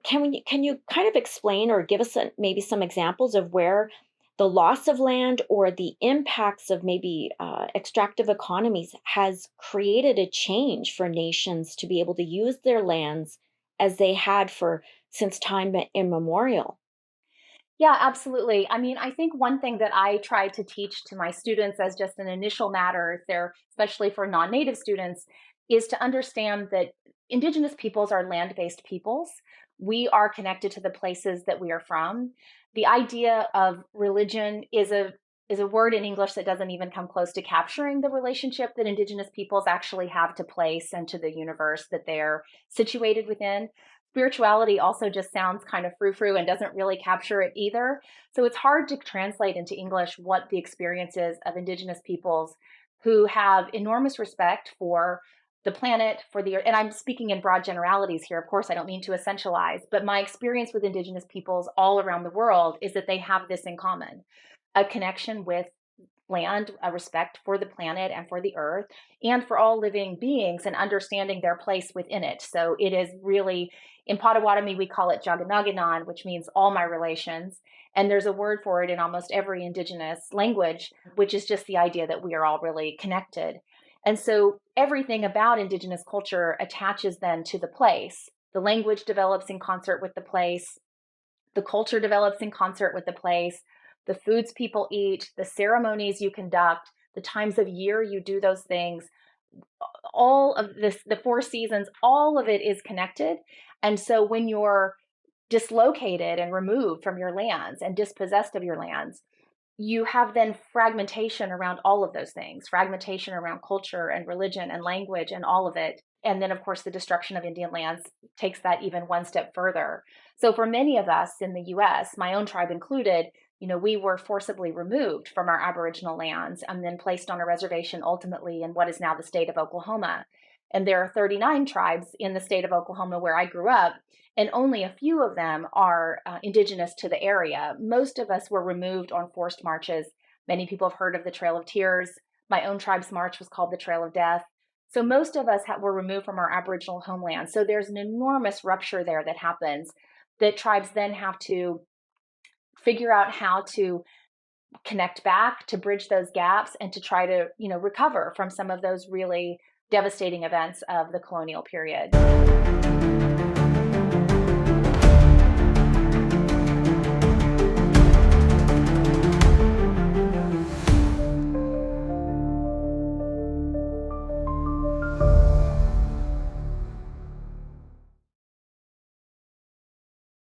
can you kind of explain or give us maybe some examples of where the loss of land or the impacts of maybe extractive economies has created a change for nations to be able to use their lands as they had for since time immemorial? Yeah, absolutely. I mean, I think one thing that I try to teach to my students as just an initial matter, if they're especially for non-native students, is to understand that Indigenous peoples are land-based peoples. We are connected to the places that we are from. The idea of religion is a word in English that doesn't even come close to capturing the relationship that Indigenous peoples actually have to place and to the universe that they're situated within. Spirituality also just sounds kind of frou-frou and doesn't really capture it either. So it's hard to translate into English what the experience is of Indigenous peoples who have enormous respect for the planet, for the earth. And I'm speaking in broad generalities here. Of course, I don't mean to essentialize, but my experience with Indigenous peoples all around the world is that they have this in common: a connection with land, a respect for the planet and for the earth and for all living beings, and understanding their place within it. So it is really, in Potawatomi, we call it Jaganaganon, which means all my relations. And there's a word for it in almost every Indigenous language, which is just the idea that we are all really connected. And so everything about Indigenous culture attaches then to the place. The language develops in concert with the place, the culture develops in concert with the place, the foods people eat, the ceremonies you conduct, the times of year you do those things, all of this, the four seasons, all of it is connected. And so when you're dislocated and removed from your lands and dispossessed of your lands, you have then fragmentation around all of those things, fragmentation around culture and religion and language and all of it. And then, of course, the destruction of Indian lands takes that even one step further. So for many of us in the US, my own tribe included, we were forcibly removed from our Aboriginal lands and then placed on a reservation ultimately in what is now the state of Oklahoma. And there are 39 tribes in the state of Oklahoma where I grew up, and only a few of them are indigenous to the area. Most of us were removed on forced marches. Many people have heard of the Trail of Tears. My own tribe's march was called the Trail of Death. So most of us were removed from our Aboriginal homeland. So there's an enormous rupture there that happens that tribes then have to figure out how to connect back, to bridge those gaps, and to try to, recover from some of those really devastating events of the colonial period.